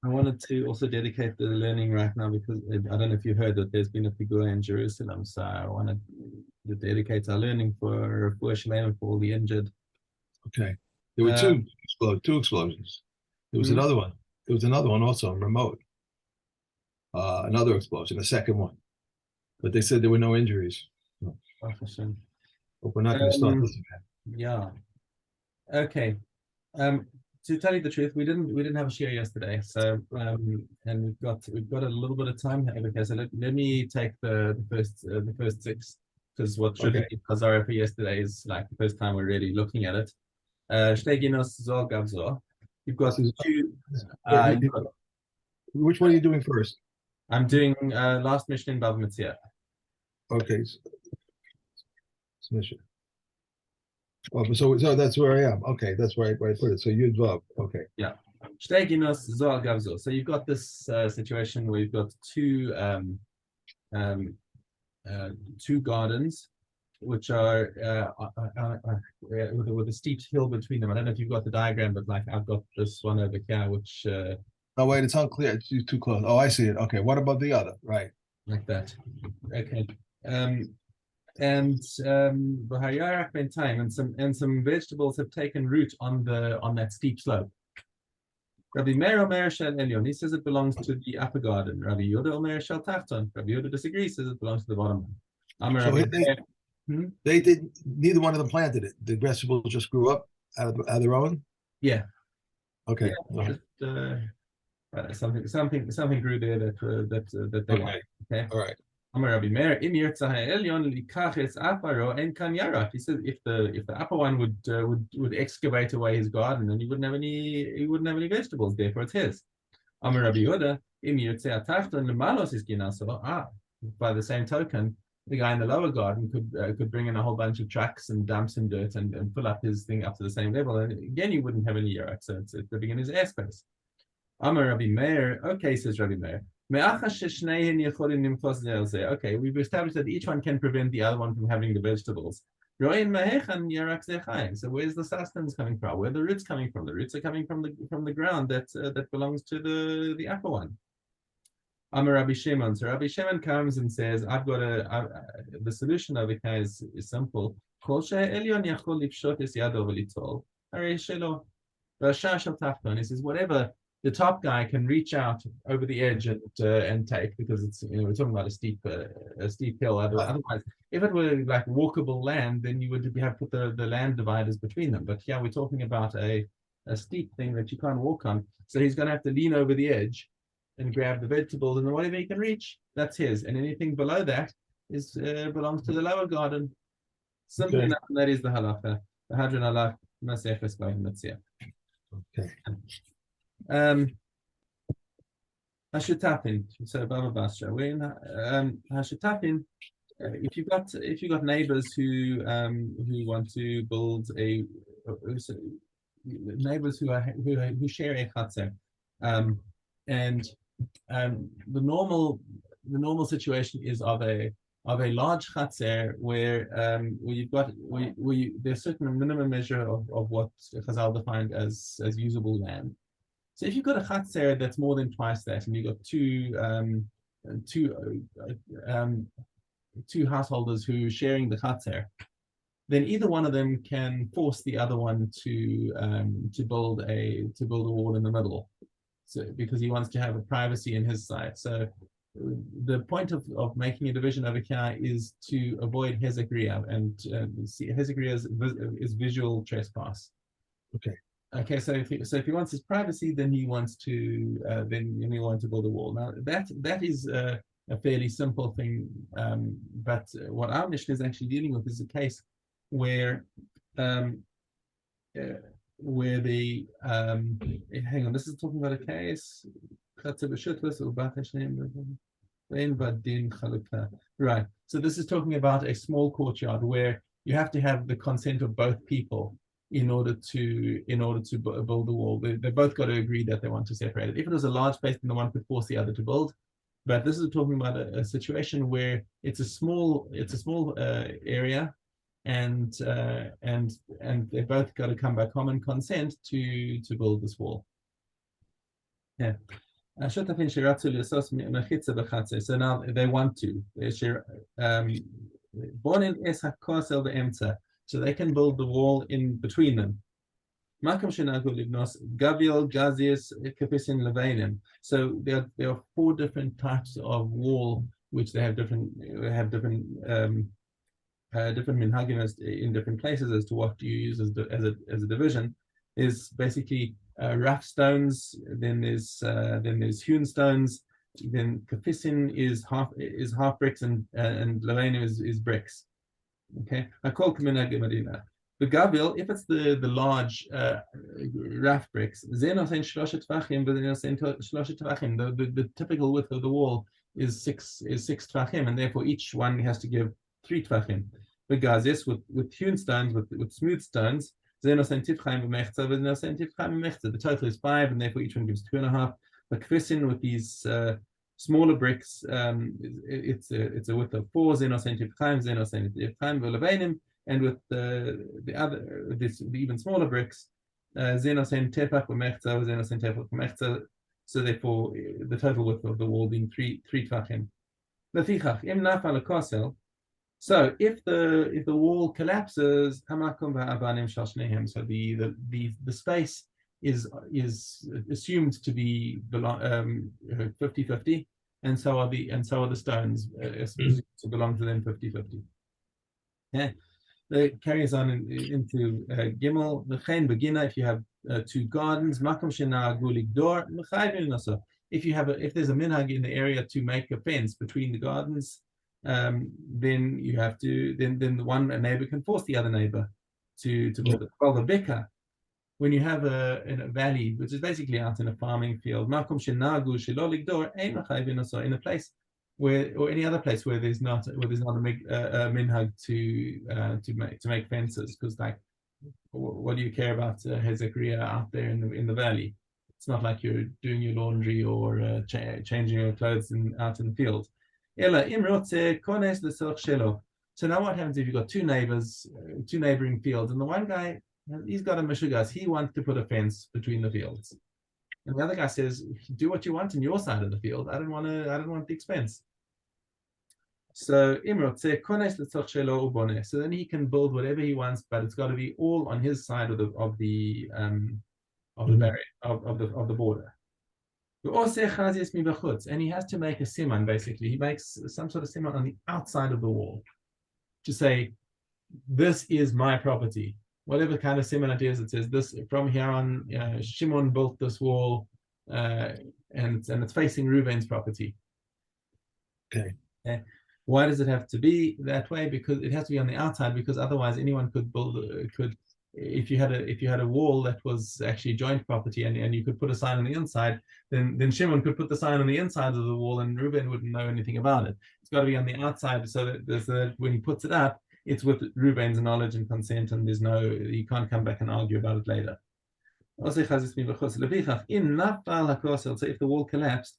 I wanted to also dedicate the learning right now because I don't know if you heard that there's been a figure in Jerusalem, so I wanted to dedicate our learning for Shalem for all the injured. Okay. There were Um, two explosions. There was hmm? another one. There was another one also in remote. Another explosion, the second one. But they said there were no injuries. So, hope we're not going to start Um, this again. yeah. Okay. Um, to tell you the truth, we didn't have a share yesterday, so and we've got a little bit of time here. Okay, so let me take the first six because what should Okay. have been Hazara for yesterday is like the first time we're really looking at it. Shteginos Zor Gavzor. You've got This is, two. You've got, which one are you doing first? I'm doing last mission in Bava Metzia. Okay. Submission. Oh, so that's where I am. Okay, that's where I put it. So you Vav. Okay. Yeah. Shteginos Zor Gavzor. So you've got this situation where you've got um, two gardens, which are with a steep hill between them. I don't know if you've got the diagram, but like I've got this one over here, which Oh wait, it's unclear. It's too close. Oh, I see it. Okay. What about the other? Right. like that. Okay. And Bahayarak ben time and some vegetables have taken root on that steep slope. Rabbi Meir Omer Shel Elyon, he says it belongs to the upper garden. Rabbi Yehuda Omer Shel Tachton. Rabbi Yehuda disagrees, says it belongs to the bottom one. Amar So Rabbi they, Meir. Hmm? they did. Neither one of them planted it. The vegetables just grew up out of their own. Yeah, yeah, Okay. All right. just something grew there that they want. Okay. Okay. All right. Amar Rabbi Meir, Im Yirtzeh Ha'elyon likach es afaro en kan yarak. He says if the upper one would excavate away his garden, then he wouldn't have any vegetables. Therefore, it's his. Amar Rabbi Yehuda, Im Yirtzeh Ha'tachton lemalos is ginaso. By the same token, the guy in the lower garden could bring in a whole bunch of trucks and dump some dirt and fill up his thing up to the same level, and again he wouldn't have any yarak. So it's living in his airspace. Amar Rabbi Meir. Okay, says Rabbi Meir. Okay, we've established that each one can prevent the other one from having the vegetables. So where's the sustenance coming from? Where are the roots coming from? The roots are coming from the ground that belongs to the upper one. Amar Rabbi Shimon. So Rabbi Shimon comes and says, "I've got the solution over here is simple. He says, whatever the top guy can reach out over the edge and take, because it's we're talking about a steep hill. Otherwise, if it were like walkable land, then you would have put the land dividers between them. But yeah, we're talking about a steep thing that you can't walk on. So he's going to have to lean over the edge and grab the vegetables, and whatever he can reach, that's his. And anything below that is belongs to the lower garden. Simple enough, and that is the halacha. The hadron halach masechus Metzia. Okay. Hashutapin. So Bava Basra. We're in Hashutapin. If you've got neighbors who want to build neighbors who share a chatzer, and the normal situation is of a large chatzer where you've got there's a certain minimum measure of what Chazal defined as usable land. So if you've got a chatzer that's more than twice that, and you've got two householders who are sharing the chatzer, then either one of them can force the other one to build a wall in the middle, so because he wants to have a privacy in his side. So the point of making a division over here is to avoid hezekriya, and hezekriya is visual trespass. Okay. Okay, so if he wants his privacy, then he wants to build a wall. Now that is a fairly simple thing, but what our Mishnah is actually dealing with is a case where the hang on, this is talking about a case. Right. So this is talking about a small courtyard where you have to have the consent of both people in order to build the wall. They both got to agree that they want to separate it. If it was a large space, then the one could force the other to build. But this is talking about a situation where it's a small area, and they both got to come by common consent to build this wall. Yeah. השותפים שרצו לעשות מחיצה בחצר, so now they want to, בונים es הכוסל באמצע, so they can build the wall in between them. מקום שנהגו לבנות גביל, גזיוס, כפיסין לבנים. So there are 4 different types of wall which they have different different minhagim in different places as to what you use as a division. Is basically rough stones, then there's hewn stones, then kafisin is half bricks, and levenu is bricks. Okay, I call Kaminag Medina. The Gabil, if it's the large rough bricks, the typical width of the wall is six tvachim, and therefore each one has to give 3 tvachim. The Gazis with hewn stones, with smooth stones, the total is 5, and therefore each one gives 2.5. The kfisin with these smaller bricks, it's a width of 4, and with the even smaller bricks, so therefore the total width of the wall being 3 tvachim. So if the wall collapses, so the space is assumed to be 50-50, and so are the stones to belong to them 50-50. Yeah. It carries on into Gimel. If you have 2 gardens, if there's a minhag in the area to make a fence between the gardens, then you have to then a neighbor can force the other neighbor to build it. Well, the bika, when you have in a valley, which is basically out in a farming field, in a place where, or any other place where there's not a minhag to make fences, because like, what do you care about Hezekiah out there in the valley? It's not like you're doing your laundry or changing your clothes out in the field. So now what happens if you've got 2 neighbors, 2 neighboring fields, and the one guy, he's got a mishugas, he wants to put a fence between the fields, and the other guy says, do what you want in your side of the field, I don't want the expense. So so then he can build whatever he wants, but it's got to be all on his side of the barrier, of the border. And he has to make a siman, basically. He makes some sort of siman on the outside of the wall to say, this is my property. Whatever kind of siman it is, it says this from here on, Shimon built this wall, and it's facing Reuven's property. Okay. Why does it have to be that way? Because it has to be on the outside, because otherwise anyone could build if you had a wall that was actually joint property, and you could put a sign on the inside, then Shimon could put the sign on the inside of the wall, and Reuben wouldn't know anything about it. It's got to be on the outside, so that when he puts it up, it's with Reuben's knowledge and consent, and you can't come back and argue about it later. So if the wall collapsed,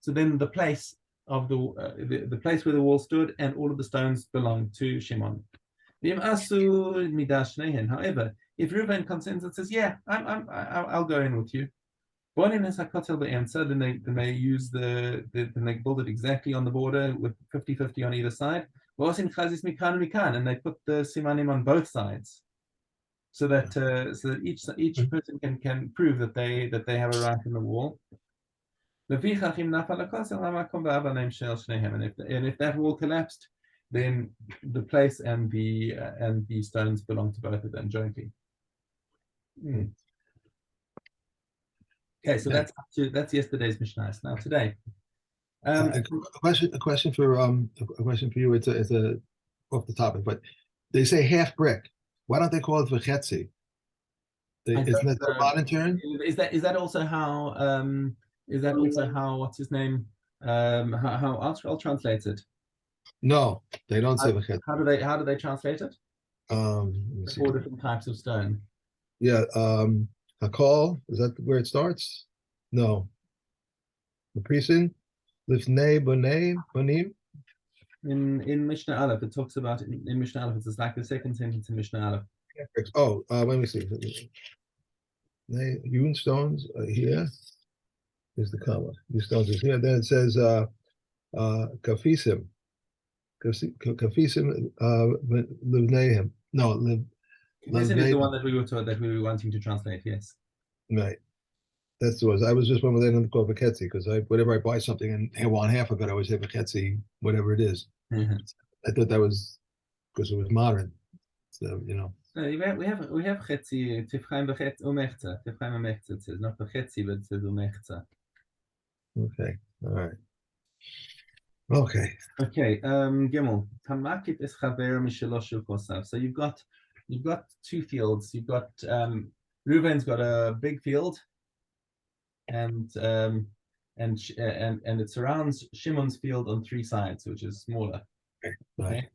so then the place of the place where the wall stood and all of the stones belonged to Shimon. However, if Reuben consents and says, "Yeah, I'll go in with you," then they use then they build it exactly on the border with 50-50 on either side, and they put the simanim on both sides, so that each person can prove that they have a right in the wall. And if that wall collapsed, then the place and the stones belong to both of them jointly. Okay, so that's yesterday's Mishnah. Now today, a question for you. It's a off the topic, but they say half brick. Why don't they call it v'chetzi? Isn't that the modern term? Is that also how what's his name? How I'll translate it. No, they don't say v'chetzi. How do they translate it? 4 different types of stone. Yeah, hakol, is that where it starts? No. The priesthood, lifnei bonim. In Mishnah Aleph, it talks about it in Mishnah Aleph. It's like the second sentence in Mishnah Aleph. Oh, let me see. Hewn stones here. Is the comma. These stones is here. Then it says kafisim. Kafisim livneim. No, This is the one that we were wanting to translate, yes. Right. That's the was. I was just one with them called Vaketzi because whenever I buy something and I want half of it, I always say Vaketzi, whatever it is. I thought that was because it was modern. So No, we have Chetzi, Tifchaim Bechetz Umechza. Tifchaim Umechza, it says not Bechetzi, but it says Umechza. Okay. All right. Okay. Okay. Gimel. Tamakit is Chaver Mishelosh Shel Kosav. So you've got two fields. You've got Reuven's got a big field, and it surrounds Shimon's field on three sides, which is smaller. Right.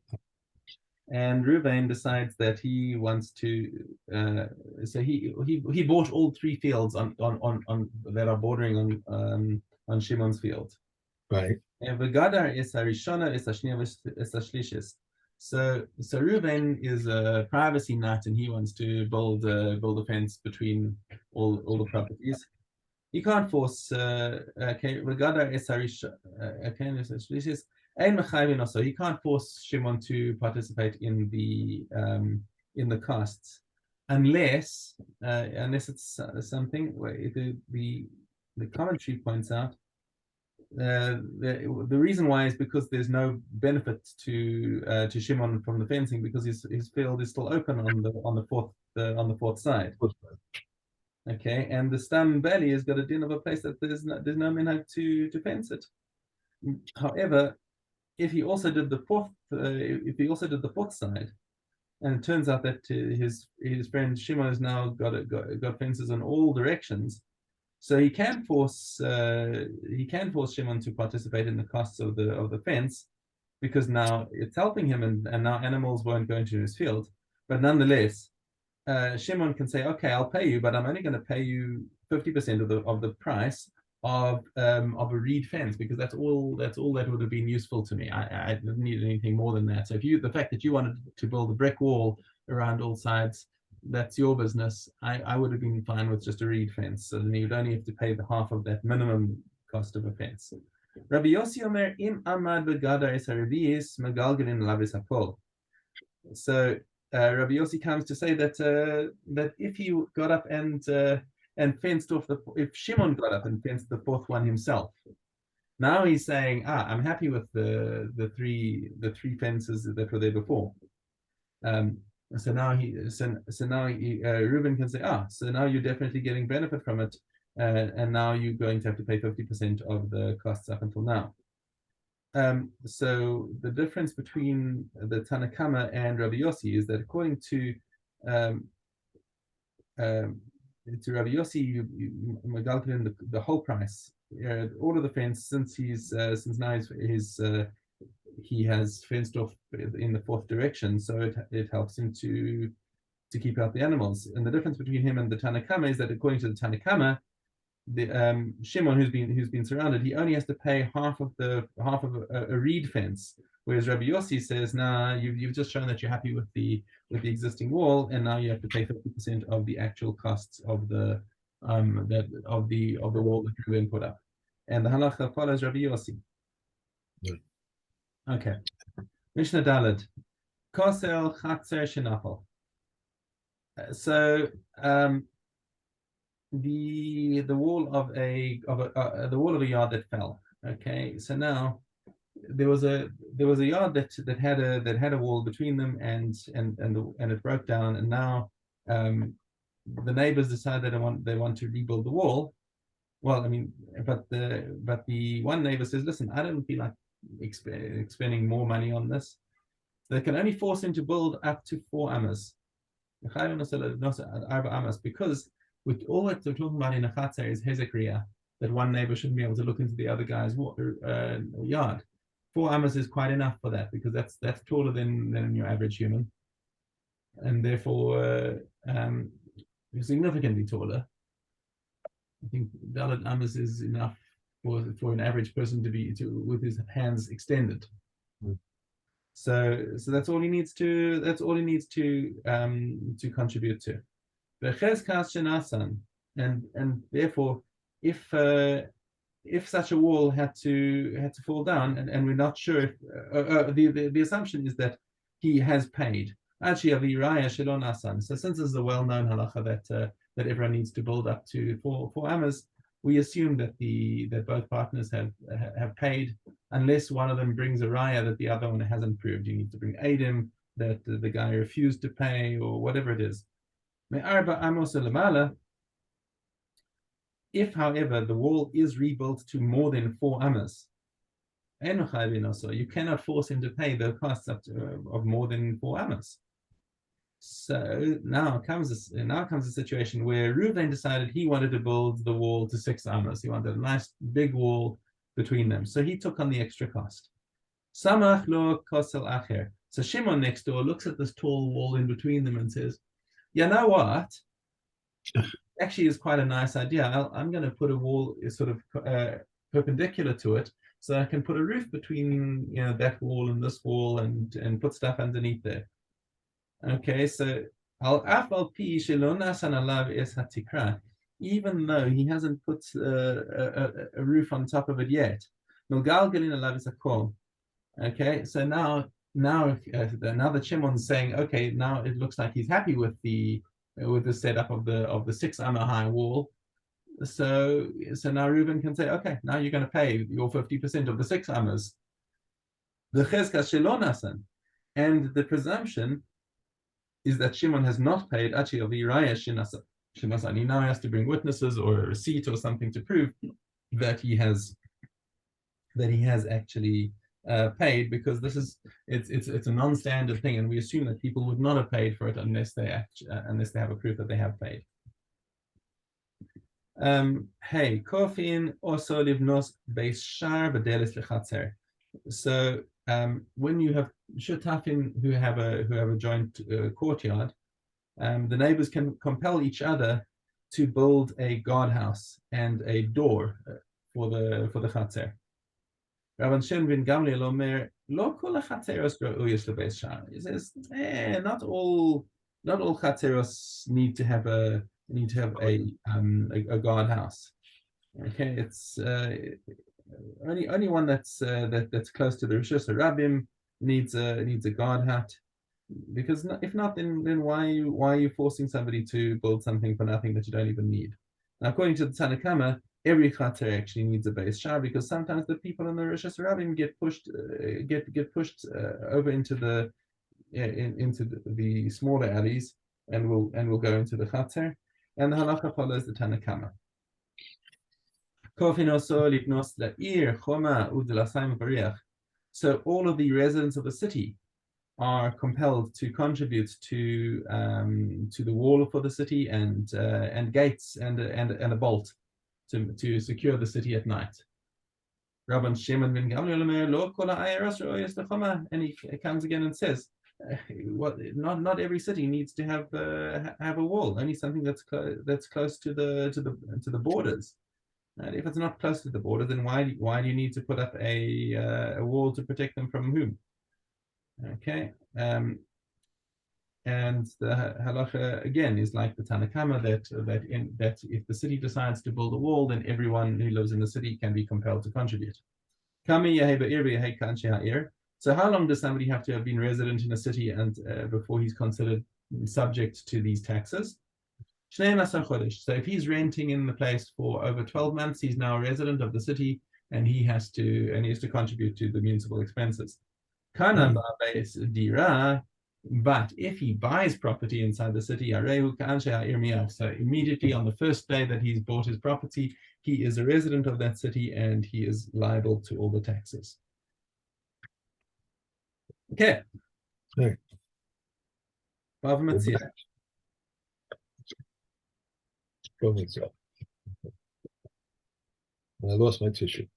And Reuven decides that he wants to. So he bought all three fields on that are bordering on Shimon's field. Right. And V'gadar is Harishona is Hashlishis. So Reuven is a privacy nut, and he wants to build a fence between all the properties. You can't force V'gadar is Harishona. So he can't force Shimon to participate in the costs unless it's something where the commentary points out the reason why is because there's no benefit to Shimon from the fencing because his field is still open on the fourth side. Okay, and the Stam Valley has got a din of a place that there's no minhag to fence it. However, if he also did the fourth side, and it turns out that his friend Shimon has now got fences in all directions, so he can force Shimon to participate in the costs of the fence, because now it's helping him, and now animals won't go into his field. But nonetheless, Shimon can say, okay, I'll pay you, but I'm only going to pay you 50% of the price of a reed fence, because that's all that would have been useful to me. I didn't need anything more than that. So the fact that you wanted to build a brick wall around all sides, that's your business. I would have been fine with just a reed fence. So then you'd only have to pay the half of that minimum cost of a fence. Rabbi Yossi Omer im amad begadar es haraviis megalgelin lavis hakol. So Rabbi Yossi comes to say that if he got up and fenced off if Shimon got up and fenced the fourth one himself, now he's saying, I'm happy with the three fences that were there before. So now Reuben can say, so now you're definitely getting benefit from it, and now you're going to have to pay 50% of the costs up until now. So the difference between the Tanakama and Rabbi Yossi is that according to Rabbi Yossi, you megalkin the whole price, all of the fence, since now he has fenced off in the fourth direction, so it helps him to keep out the animals. And the difference between him and the Tanakama is that according to the Tanakama, the Shimon, who's been surrounded, he only has to pay half of a reed fence, whereas Rabbi Yossi says, nah, you've just shown that you're happy with the existing wall, and now you have to pay 50% of the actual costs of the wall that Reuven put up. And the halacha follows Rabbi Yossi. Yeah. Okay. Mishna Daled. Kosel Chatzer Shenachol. So the wall of a yard that fell. Okay, so now there was a yard that had a wall between them, and it broke down, and now the neighbors decided they want to rebuild the wall. Well, I mean, but the one neighbor says, listen, I don't feel like expending more money on this. They can only force him to build up to 4 amas. Because with all that we're talking about in a chatzar is hezekriya, that one neighbor shouldn't be able to look into the other guy's yard. 4 amas is quite enough for that, because that's taller than your average human, and therefore significantly taller. I think Dalet amas is enough for an average person to be with his hands extended. So that's all he needs to contribute to. And therefore, if if such a wall had to fall down, and we're not sure if the assumption is that he has paid. Actually, so since this is a well-known halacha that everyone needs to build up to for amas, we assume that both partners have paid, unless one of them brings a raya that the other one hasn't proved. You need to bring edim that the guy refused to pay or whatever it is. If, however, the wall is rebuilt to more than 4 amas, you cannot force him to pay the costs of more than 4 amas. So now comes a situation where Reuven decided he wanted to build the wall to 6 amas. He wanted a nice big wall between them. So he took on the extra cost. Samach lo kosel acher. So Shimon next door looks at this tall wall in between them and says, you know what? Actually is quite a nice idea. I'm going to put a wall sort of perpendicular to it, so I can put a roof between that wall and this wall and put stuff underneath there. Okay, so even though he hasn't put a roof on top of it yet, okay, so now the Shimon's saying, okay, now it looks like he's happy with the setup of the 6 amma high wall. So now Reuben can say, okay, now you're going to pay your 50% of the 6 ammas. The chezkas shelonasan, and the presumption is that Shimon has not paid. Actually, he now has to bring witnesses or a receipt or something to prove that he has actually paid, because it's a non-standard thing, and we assume that people would not have paid for it unless they have a proof that they have paid. Hey, kofin also livnos beis shar v'delis lechatzer. So when you have shutafim who have a joint courtyard, the neighbors can compel each other to build a guardhouse and a door for the chatzer. Rabban Shem ben Gamliel Omer, lo kol chatzeros ro'uyos lebeis shar. He says, not all chatzeros need to have a guardhouse. Okay, it's only one that's close to the Rishus Rabbim needs a guard hut, because if not, then why are you forcing somebody to build something for nothing that you don't even need? Now, according to the Tanakama, every chater actually needs a base shar, because sometimes the people in the Rishus Rabbim get pushed over into the smaller alleys and will go into the chater, and the halacha follows the Tanakama. So all of the residents of the city are compelled to contribute to the wall for the city and gates and a bolt to secure the city at night. Rabban Shimon ben Gamliel lo kol ha'ayros ro'yos lechoma, and he comes again and says, not every city needs to have a wall. Only something that's close to the borders. And if it's not close to the border, then why do you need to put up a wall to protect them from whom? Okay, and the halacha again is like the Tanakama that if the city decides to build a wall, then everyone who lives in the city can be compelled to contribute. So how long does somebody have to have been resident in a city and before he's considered subject to these taxes? So if he's renting in the place for over 12 months, he's now a resident of the city, and he has to contribute to the municipal expenses. But if he buys property inside the city, so immediately on the first day that he's bought his property, he is a resident of that city and he is liable to all the taxes. Okay. Bava Metzia. I lost my tissue.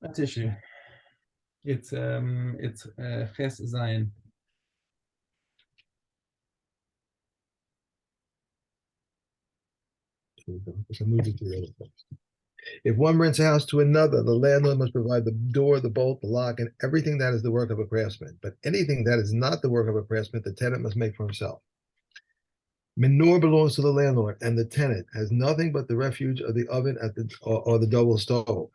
A tissue. It's Ches Zayin. If one rents a house to another, the landlord must provide the door, the bolt, the lock, and everything that is the work of a craftsman. But anything that is not the work of a craftsman, the tenant must make for himself. Manure belongs to the landlord, and the tenant has nothing but the refuge of the oven or the double stove.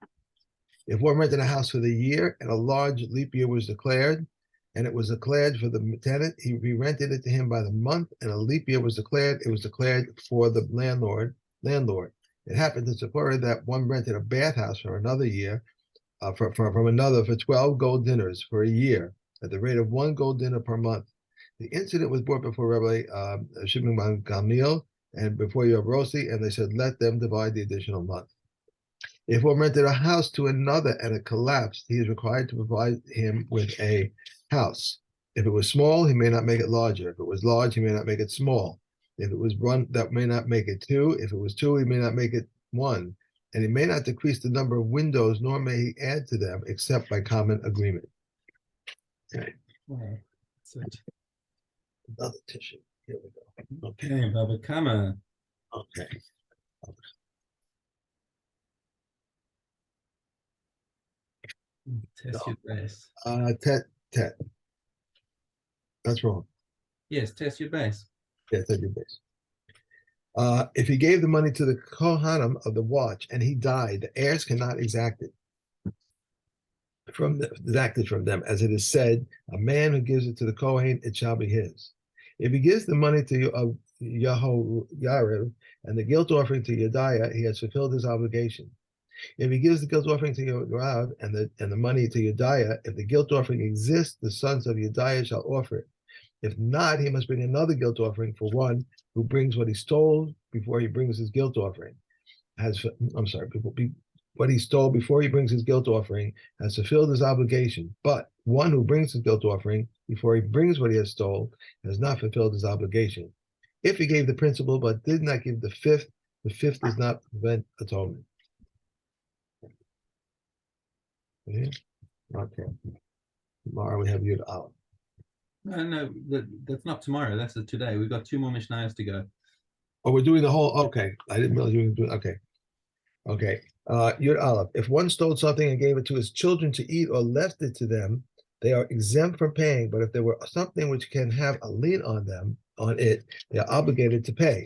If one rented a house for the year and a large leap year was declared, and it was declared for the tenant, he rented it to him by the month, and a leap year was declared, it was declared for the landlord. It happened to Sephora that one rented a bathhouse for another year, from another for 12 gold dinners for a year at the rate of 1 gold dinner per month. The incident was brought before Rabbi Shimon ben Gamliel and before Yob Rossi, and they said, let them divide the additional month. If one rented a house to another and it collapsed, he is required to provide him with a house. If it was small, he may not make it larger. If it was large, he may not make it small. If it was one, that may not make it two. If it was two, he may not make it one. And he may not decrease the number of windows, nor may he add to them, except by common agreement. Okay. That's it. Another tissue. Here we go. Okay, Bava Kama. Okay. Test your base. Tet. That's wrong. Yes, test your base. Yeah, tet your base. If he gave the money to the Kohanim of the watch and he died, the heirs cannot exact it from them. As it is said, a man who gives it to the Kohen, it shall be his. If he gives the money to Yehoyariv and the guilt offering to Yediah, he has fulfilled his obligation. If he gives the guilt offering to Yorav and the money to Yediah, if the guilt offering exists, the sons of Yediah shall offer it. If not, he must bring another guilt offering for one who brings what he stole before he brings his guilt offering. What he stole before he brings his guilt offering has fulfilled his obligation. But one who brings his guilt offering before he brings what he has stole has not fulfilled his obligation. If he gave the principal but did not give the fifth does not prevent atonement. Okay. Tomorrow we have Yud Aleph. No, that's not tomorrow. That's today. We've got 2 more Mishnayos to go. Oh, we're doing the whole. Okay, I didn't realize you were doing. Okay. Yud Aleph. If one stole something and gave it to his children to eat or left it to them, they are exempt from paying. But if there were something which can have a lien on it, they are obligated to pay.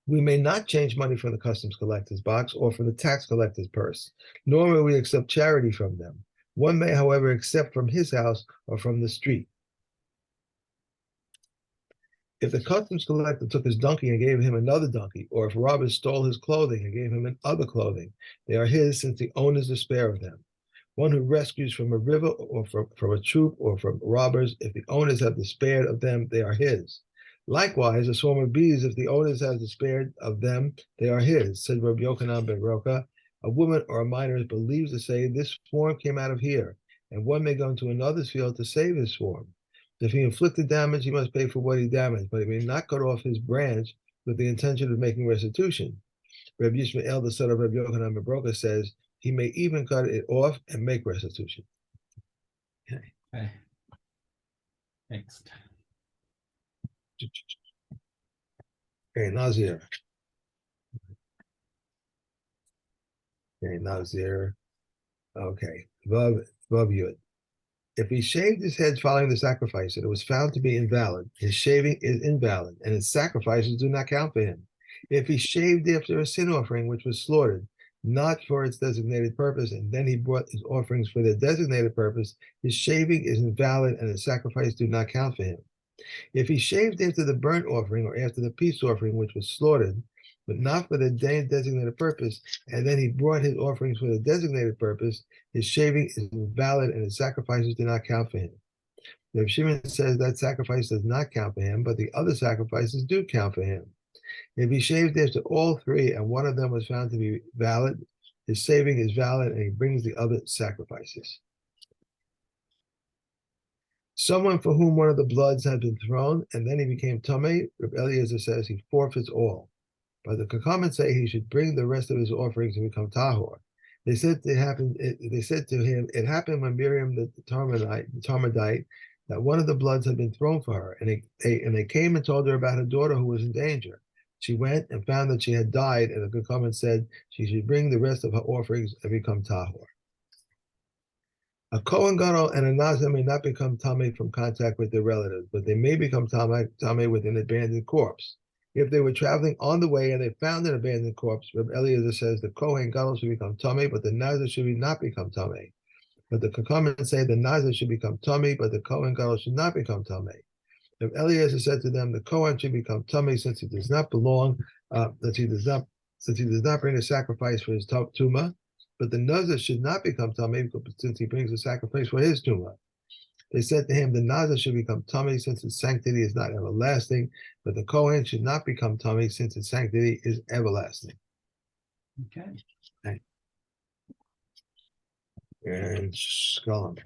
We may not change money from the customs collector's box or from the tax collector's purse, nor may we accept charity from them. One may, however, accept from his house or from the street. If the customs collector took his donkey and gave him another donkey, or if robbers stole his clothing and gave him other clothing, they are his since the owners despair of them. One who rescues from a river or from a troop or from robbers, if the owners have despaired of them, they are his. Likewise, a swarm of bees, if the owners have despaired of them, they are his, said Rabbi Yochanan ben Roka. A woman or a miner is believed to say, this swarm came out of here, and one may go into another's field to save his swarm. If he inflicted damage, he must pay for what he damaged, but he may not cut off his branch with the intention of making restitution. Rabbi Yishmael, the son of Rabbi Yochanan ben Roka, says he may even cut it off and make restitution. Okay. Next. Okay, Nazir. Okay, Nazir. Okay, Vav Yud. If he shaved his head following the sacrifice and it was found to be invalid, his shaving is invalid, and his sacrifices do not count for him. If he shaved after a sin offering which was slaughtered, not for its designated purpose, and then he brought his offerings for their designated purpose, his shaving is invalid, and his sacrifice do not count for him. If he shaved after the burnt offering or after the peace offering which was slaughtered, but not for the designated purpose, and then he brought his offerings for the designated purpose, his shaving is invalid and his sacrifices do not count for him. Rav Shimon says that sacrifice does not count for him, but the other sacrifices do count for him. If he shaved after all three and one of them was found to be valid, his shaving is valid and he brings the other sacrifices. Someone for whom one of the bloods had been thrown and then he became tamei, Reb Eliezer says he forfeits all. But the Kachamim say he should bring the rest of his offerings and become tahor. They said to him, it happened when Miriam the Talmudite, that one of the bloods had been thrown for her, and they came and told her about her daughter who was in danger. She went and found that she had died, and the Kachamim said she should bring the rest of her offerings and become tahor. A Kohen Gadol and a Nazir may not become Tameh from contact with their relatives, but they may become Tameh with an abandoned corpse. If they were traveling on the way and they found an abandoned corpse, Reb Eliezer says the Kohen Gadol should become Tameh, but the Nazir should not become Tameh. But the Kachamim say the Nazir should become Tameh, but the Kohen Gadol should not become Tameh. Reb Eliezer said to them, the Kohen should become Tameh since he does not belong, since he does not bring a sacrifice for his Tumah, but the Nazir should not become Tameh since he brings a sacrifice for his Tumah. They said to him, the Nazir should become Tameh since its sanctity is not everlasting, but the Kohen should not become Tameh since its sanctity is everlasting. Okay. And Scullum.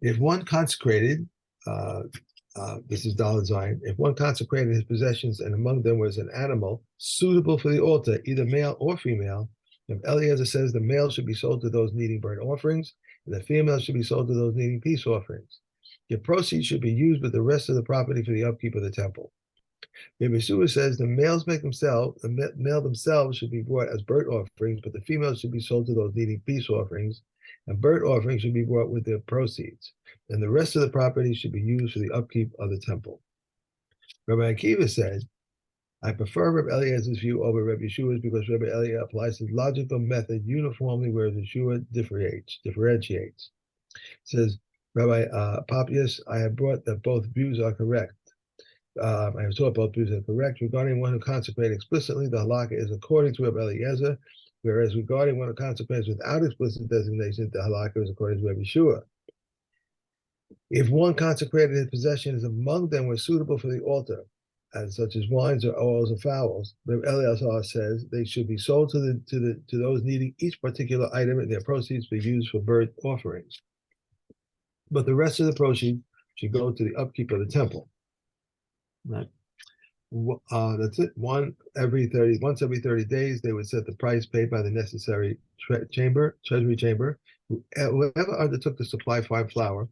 If one consecrated, this is Dalet Zion, if one consecrated his possessions and among them was an animal suitable for the altar, either male or female, if Eliezer says the male should be sold to those needing burnt offerings, and the female should be sold to those needing peace offerings. The proceeds should be used with the rest of the property for the upkeep of the temple. Rabbi Yeshua says the male themselves should be brought as burnt offerings, but the females should be sold to those needing peace offerings, and burnt offerings should be brought with the proceeds, and the rest of the property should be used for the upkeep of the temple. Rabbi Akiva said, I prefer Rabbi Eliezer's view over Rabbi Yeshua's because Rabbi Eliezer applies his logical method uniformly, whereas Yeshua differentiates. Says Rabbi Papias, I have brought that both views are correct. I have taught both views are correct. Regarding one who consecrates explicitly, the halakha is according to Rabbi Eliezer, whereas regarding one who consecrates without explicit designation, the halakha is according to Rabbi Yeshua. If one consecrated his possessions among them were suitable for the altar, as such as wines or oils or fowls, Rabbi Eliezer says they should be sold to those needing each particular item, and their proceeds be used for burnt offerings. But the rest of the proceeds should go to the upkeep of the temple. Right. That's it. Once every 30 days, they would set the price paid by the necessary treasury chamber. Whoever undertook to supply fine flour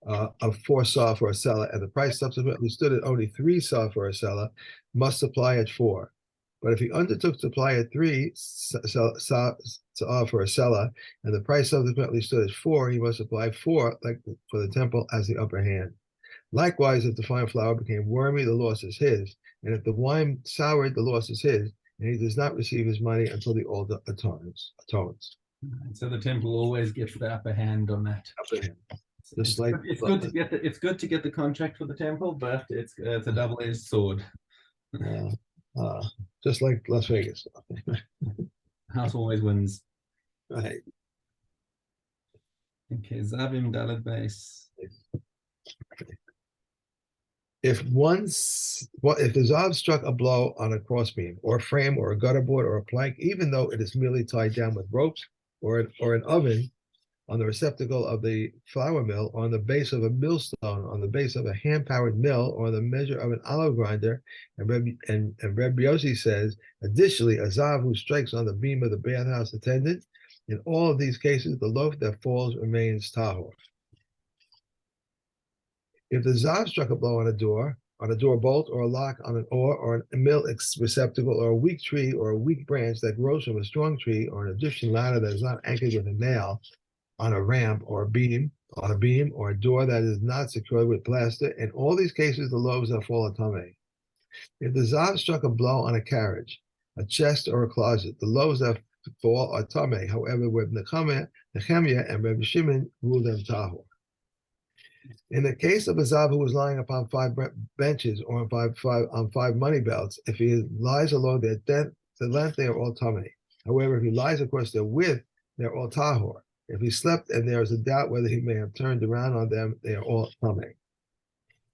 of 4 saw for a seller, and the price subsequently stood at only 3 saw for a seller, must supply at 4. But if he undertook to supply at 3 saw for a seller, and the price subsequently stood at 4, he must supply 4, like for the temple, as the upper hand. Likewise, if the fine flour became wormy, the loss is his, and if the wine soured, the loss is his, and he does not receive his money until the altar atones. So the temple always gets the upper hand on that. Upper hand. It's good to get the contract for the temple, but it's a double-edged sword. Just like Las Vegas. House always wins. Right. Okay, Zavim Dalet base. If the Zav struck a blow on a crossbeam or a frame or a gutter board or a plank, even though it is merely tied down with ropes or an oven on the receptacle of the flour mill, or on the base of a millstone, on the base of a hand-powered mill, or on the measure of an olive grinder, and Reb Yossi says, additionally, a Zav who strikes on the beam of the bathhouse attendant, in all of these cases, the loaf that falls remains tahor. If the Zav struck a blow on a door bolt, or a lock on an oar, or a mill receptacle, or a weak tree, or a weak branch that grows from a strong tree, or an Egyptian ladder that is not anchored with a nail on a ramp, or a beam, or a door that is not secured with plaster, in all these cases, the loaves that fall are tameh. If the Zav struck a blow on a carriage, a chest, or a closet, the loaves that fall are tameh. However, with Nechemia and Reb Shimon rule them tahor. In the case of a Zav who was lying upon 5 benches or on 5 money belts, if he lies along their length, they are all tameh. However, if he lies across their width, they're all tahor. If he slept and there is a doubt whether he may have turned around on them, they are all tameh.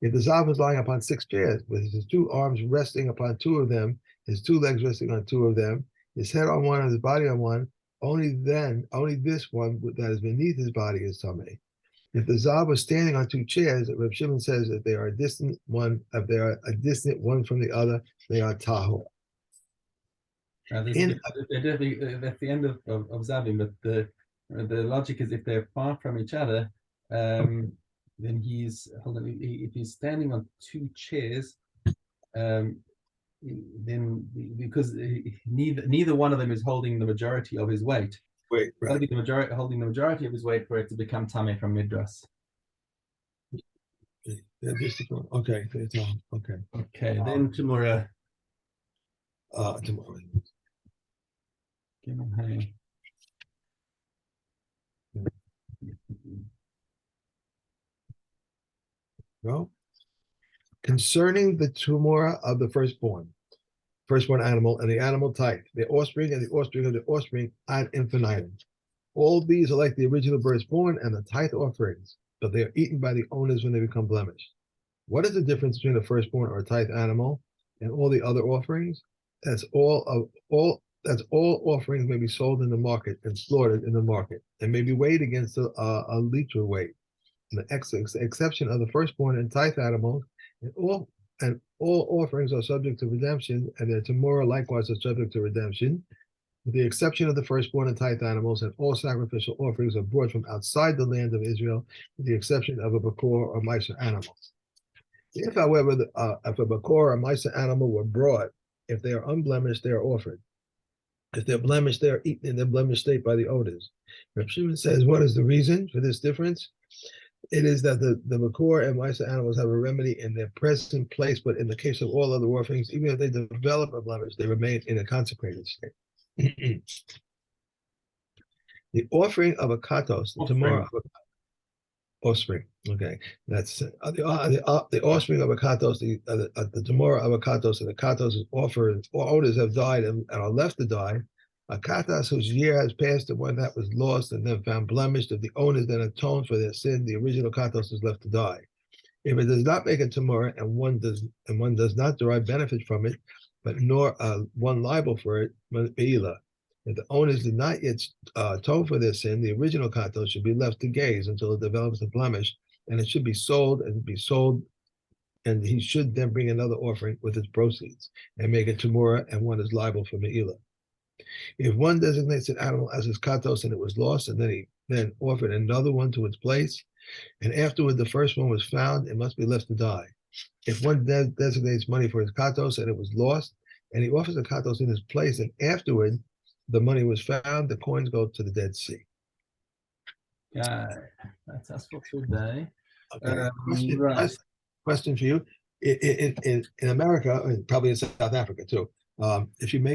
If the Zav was lying upon 6 chairs, with his 2 arms resting upon 2 of them, his 2 legs resting on 2 of them, his head on one and his body on one, only this one that is beneath his body is tameh. If the Zav was standing on 2 chairs, Reb Shimon says that they are a distant one from the other, they are tahor. That's the end of Zavim, but the logic is if they're far from each other, then if he's standing on 2 chairs, then because neither one of them is holding the majority of his weight. Wait, Got to right. be the majority holding the majority of his weight for it to become tame from midras. Yeah, okay. Okay. Okay, then tomorrow. Tomorrow. No. Concerning the tumor of the firstborn animal, and the animal type, the offspring and the offspring of the offspring ad infinitum. All these are like the original firstborn and the tithe offerings, but they are eaten by the owners when they become blemished. What is the difference between a firstborn or a tithe animal and all the other offerings? That's all offerings may be sold in the market and slaughtered in the market, and may be weighed against a liter weight. And the exception of the firstborn and tithe animals, and all offerings are subject to redemption, and their tamora likewise are subject to redemption, with the exception of the firstborn and tithe animals, and all sacrificial offerings are brought from outside the land of Israel, with the exception of a bakor or miser animals. If, however, if a bakor or miser animal were brought, if they are unblemished, they are offered. If they're blemished, they are eaten in their blemished state by the odors. Reb Shimon says, what is the reason for this difference? It is that the bakor and miser animals have a remedy in their present place, but in the case of all other offerings, even if they develop a blemish, they remain in a consecrated state. The offering of a katos, the tamar of offspring. Okay, that's the offspring of a katos, the tamara of a katos, and the katos is offered, or owners have died and are left to die. A katas whose year has passed, the one that was lost and then found blemished, if the owners then atone for their sin, the original katos is left to die. If it does not make a tamara and one does not derive benefit from it, but nor one liable for it, meila. If the owners did not yet atone for their sin, the original katos should be left to gaze until it develops a blemish, and it should be sold, and he should then bring another offering with its proceeds and make a tamura, and one is liable for meila. If one designates an animal as his katos and it was lost, and then he then offered another one to its place, and afterward the first one was found, it must be left to die. If one designates money for his katos and it was lost, and he offers a katos in his place, and afterward the money was found, the coins go to the Dead Sea. That's us for today. Okay. Right. Question for you. In America, and probably in South Africa too, if you make